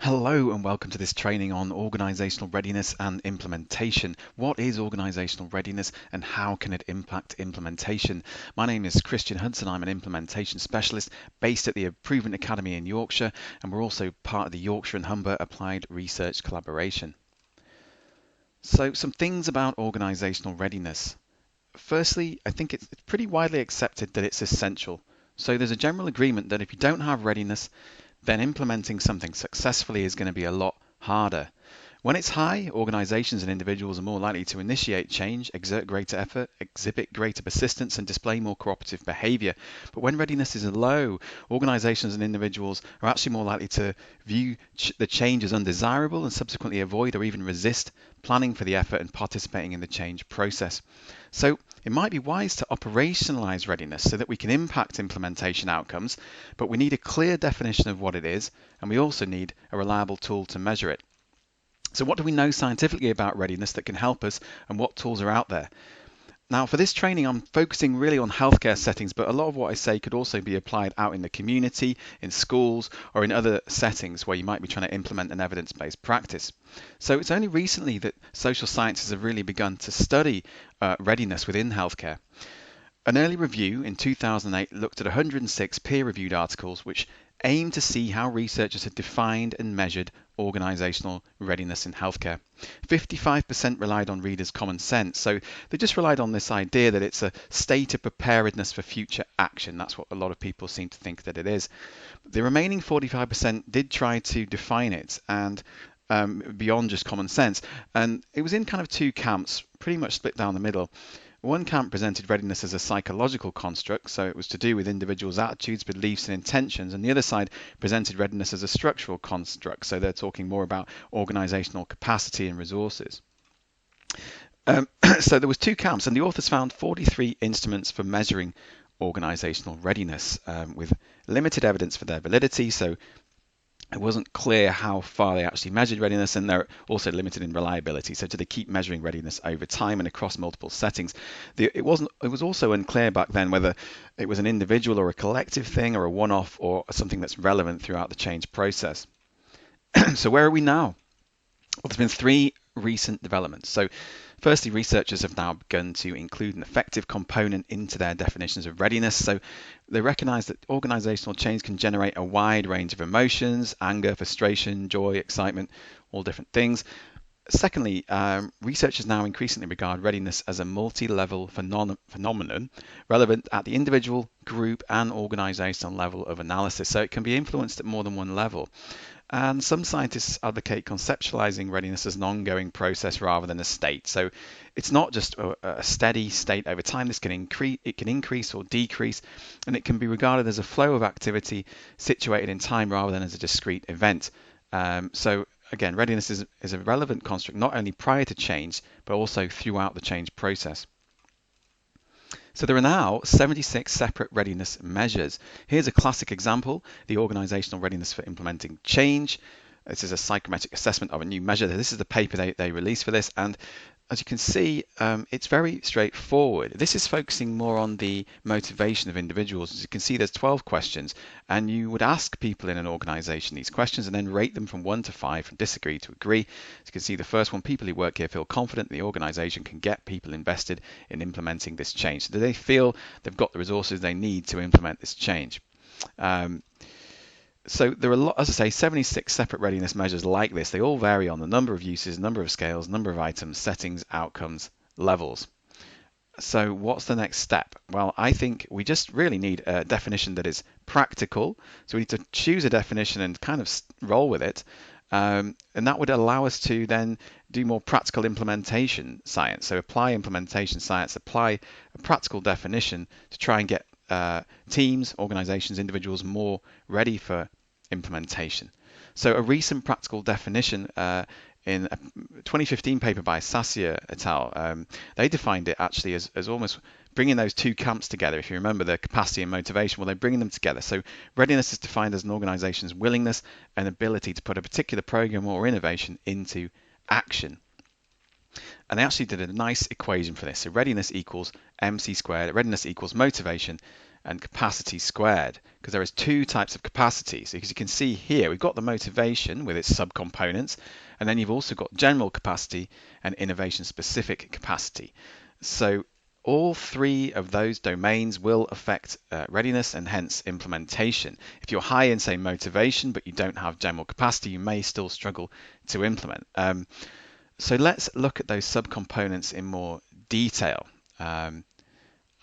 Hello and welcome to this training on organizational readiness and implementation. What is organizational readiness and how can it impact implementation? My name is Christian Hudson. I'm an implementation specialist based at the Improvement Academy in Yorkshire, and we're also part of the Yorkshire and Humber Applied Research Collaboration. So some things about organizational readiness. Firstly, I think it's pretty widely accepted that it's essential. So there's a general agreement that if you don't have readiness, then implementing something successfully is going to be a lot harder. When it's high, organizations and individuals are more likely to initiate change, exert greater effort, exhibit greater persistence, and display more cooperative behavior. But when readiness is low, organizations and individuals are actually more likely to view the change as undesirable and subsequently avoid or even resist planning for the effort and participating in the change process. So it might be wise to operationalize readiness so that we can impact implementation outcomes, but we need a clear definition of what it is, and we also need a reliable tool to measure it. So what do we know scientifically about readiness that can help us, and what tools are out there? Now, for this training, I'm focusing really on healthcare settings, but a lot of what I say could also be applied out in the community, in schools, or in other settings where you might be trying to implement an evidence-based practice. So it's only recently that social sciences have really begun to study readiness within healthcare. An early review in 2008 looked at 106 peer-reviewed articles which aimed to see how researchers had defined and measured organizational readiness in healthcare. 55% relied on readers' common sense, so they just relied on this idea that it's a state of preparedness for future action. That's what a lot of people seem to think that it is. The remaining 45% did try to define it and beyond just common sense, and it was in kind of two camps, pretty much split down the middle. One camp presented readiness as a psychological construct, so it was to do with individuals' attitudes, beliefs, and intentions, and the other side presented readiness as a structural construct, so they're talking more about organizational capacity and resources. So there was two camps, and the authors found 43 instruments for measuring organizational readiness with limited evidence for their validity, so it wasn't clear how far they actually measured readiness, and they're also limited in reliability. So do they keep measuring readiness over time and across multiple settings? It was also unclear back then whether it was an individual or a collective thing or a one-off or something that's relevant throughout the change process. So where are we now? Well, there's been three recent developments. So firstly, researchers have now begun to include an affective component into their definitions of readiness. So they recognize that organizational change can generate a wide range of emotions: anger, frustration, joy, excitement, all different things. Secondly, researchers now increasingly regard readiness as a multi-level phenomenon relevant at the individual, group, and organizational level of analysis. So it can be influenced at more than one level. And some scientists advocate conceptualizing readiness as an ongoing process rather than a state. So it's not just a steady state over time. This can increase or decrease, and it can be regarded as a flow of activity situated in time rather than as a discrete event. So again, readiness is a relevant construct not only prior to change, but also throughout the change process. So there are now 76 separate readiness measures. Here's a classic example: the organizational readiness for implementing change. This is a psychometric assessment of a new measure. This is the paper they released for this, and as you can see, it's very straightforward. This is focusing more on the motivation of individuals. As you can see, there's 12 questions, and you would ask people in an organization these questions and then rate them from 1 to 5, from disagree to agree. As you can see, the first one: people who work here feel confident the organization can get people invested in implementing this change. So do they feel they've got the resources they need to implement this change? So there are, as I say, 76 separate readiness measures like this. They all vary on the number of uses, number of scales, number of items, settings, outcomes, levels. So what's the next step? Well, I think we just really need a definition that is practical. So we need to choose a definition and kind of roll with it. And that would allow us to then do more practical implementation science. So apply implementation science, apply a practical definition to try and get teams, organizations, individuals more ready for implementation. So a recent practical definition in a 2015 paper by Sassia et al., they defined it actually as almost bringing those two camps together. If you remember the capacity and motivation, well, they're bringing them together. So readiness is defined as an organization's willingness and ability to put a particular program or innovation into action. And they actually did a nice equation for this. So readiness equals MC squared, readiness equals motivation, and capacity squared, because there is two types of capacity. So as you can see here, we've got the motivation with its subcomponents, and then you've also got general capacity and innovation specific capacity. So all three of those domains will affect readiness and hence implementation. If you're high in, say, motivation, but you don't have general capacity, you may still struggle to implement. So let's look at those subcomponents in more detail.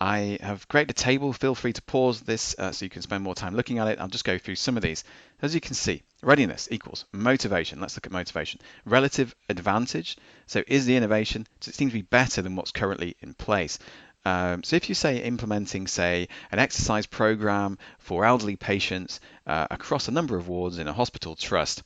I have created a table. Feel free to pause this so you can spend more time looking at it. I'll just go through some of these. As you can see, readiness equals motivation. Let's look at motivation. Relative advantage. So is the innovation, does it seem to be better than what's currently in place? So if you say implementing, say, an exercise program for elderly patients across a number of wards in a hospital trust,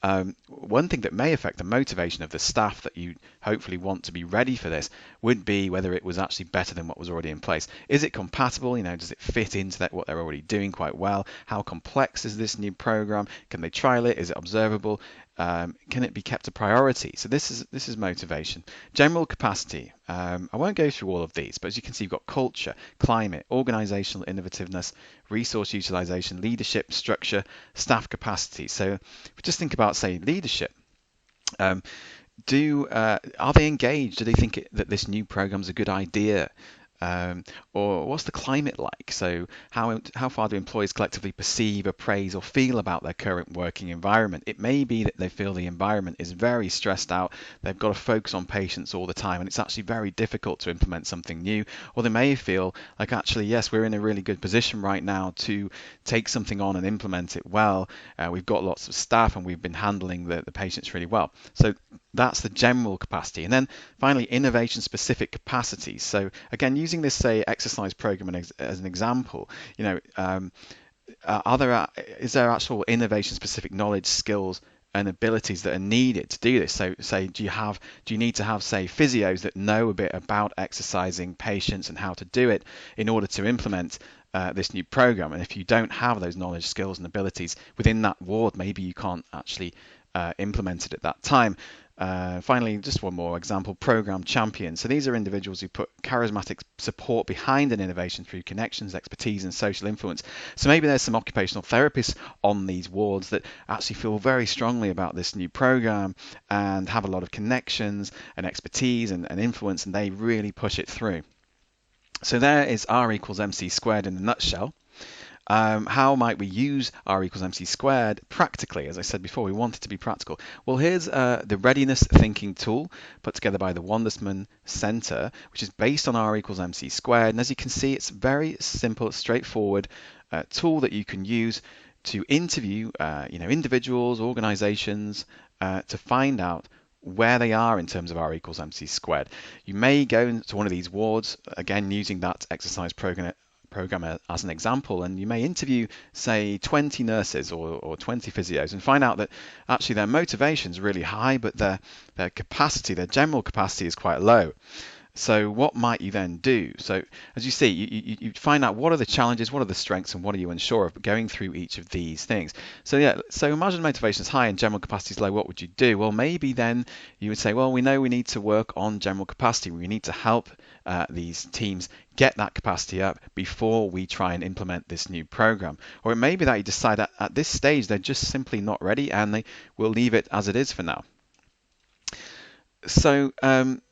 one thing that may affect the motivation of the staff that you hopefully want to be ready for this would be whether it was actually better than what was already in place. Is it compatible? Does it fit into what they're already doing quite well? How complex is this new program? Can they trial it? Is it observable? Can it be kept a priority? So this is motivation. General capacity. I won't go through all of these, but as you can see, you've got culture, climate, organizational innovativeness, resource utilization, leadership, structure, staff capacity. So if we just think about, say, leadership, are they engaged? Do they think that this new program is a good idea? Or what's the climate like? So how far do employees collectively perceive, appraise, or feel about their current working environment? It may be that they feel the environment is very stressed out, they've got to focus on patients all the time, and it's actually very difficult to implement something new. Or they may feel like, actually, yes, we're in a really good position right now to take something on and implement it well. We've got lots of staff and we've been handling the patients really well. So that's the general capacity. And then finally, innovation specific capacity. So again, using this, say, exercise program as an example, is there actual innovation specific knowledge, skills and abilities that are needed to do this? So say, do you need to have, say, physios that know a bit about exercising patients and how to do it in order to implement this new program? And if you don't have those knowledge, skills and abilities within that ward, maybe you can't actually implement it at that time. Finally, just one more example, program champions. So these are individuals who put charismatic support behind an innovation through connections, expertise and social influence. So maybe there's some occupational therapists on these wards that actually feel very strongly about this new program and have a lot of connections and expertise and influence, and they really push it through. So there is R equals MC squared in a nutshell. How might we use R equals MC squared practically? As I said before, we want it to be practical. Well, here's the readiness thinking tool put together by the Wandersman Center, which is based on R equals MC squared. And as you can see, it's very simple, straightforward tool that you can use to interview individuals, organizations to find out where they are in terms of R equals MC squared. You may go into one of these wards, again, using that exercise program as an example, and you may interview, say, 20 nurses or 20 physios and find out that actually their motivation is really high, but their capacity, their general capacity is quite low. So what might you then do? So as you see, you find out what are the challenges, what are the strengths, and what are you unsure of, going through each of these things. So yeah, so imagine motivation is high and general capacity is low. What would you do? Well, maybe then you would say, well, we know we need to work on general capacity. We need to help these teams get that capacity up before we try and implement this new program. Or it may be that you decide at this stage they're just simply not ready and they will leave it as it is for now. So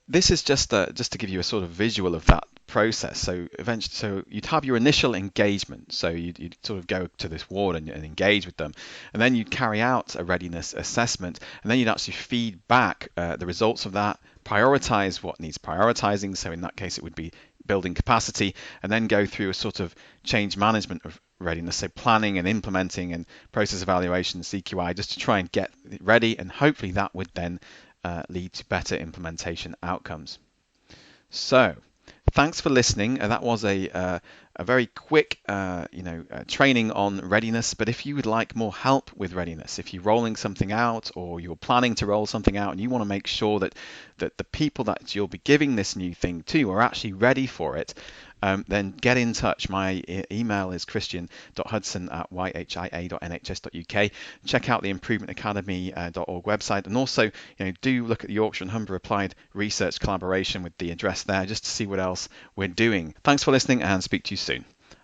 this is just to give you a sort of visual of that process. So eventually, so you'd have your initial engagement. So you'd sort of go to this ward and engage with them, and then you'd carry out a readiness assessment, and then you'd actually feed back the results of that, prioritize what needs prioritizing. So in that case, it would be building capacity, and then go through a sort of change management of readiness, so planning and implementing and process evaluation, CQI, just to try and get it ready, and hopefully that would then lead to better implementation outcomes. So thanks for listening. That was a very quick training on readiness, but if you would like more help with readiness, if you're rolling something out or you're planning to roll something out and you want to make sure that the people that you'll be giving this new thing to are actually ready for it, then get in touch. My email is christian.hudson@yhia.nhs.uk. Check out the improvementacademy.org website, and also do look at the Yorkshire and Humber Applied Research collaboration with the address there, just to see what else we're doing. Thanks for listening, and speak to you soon.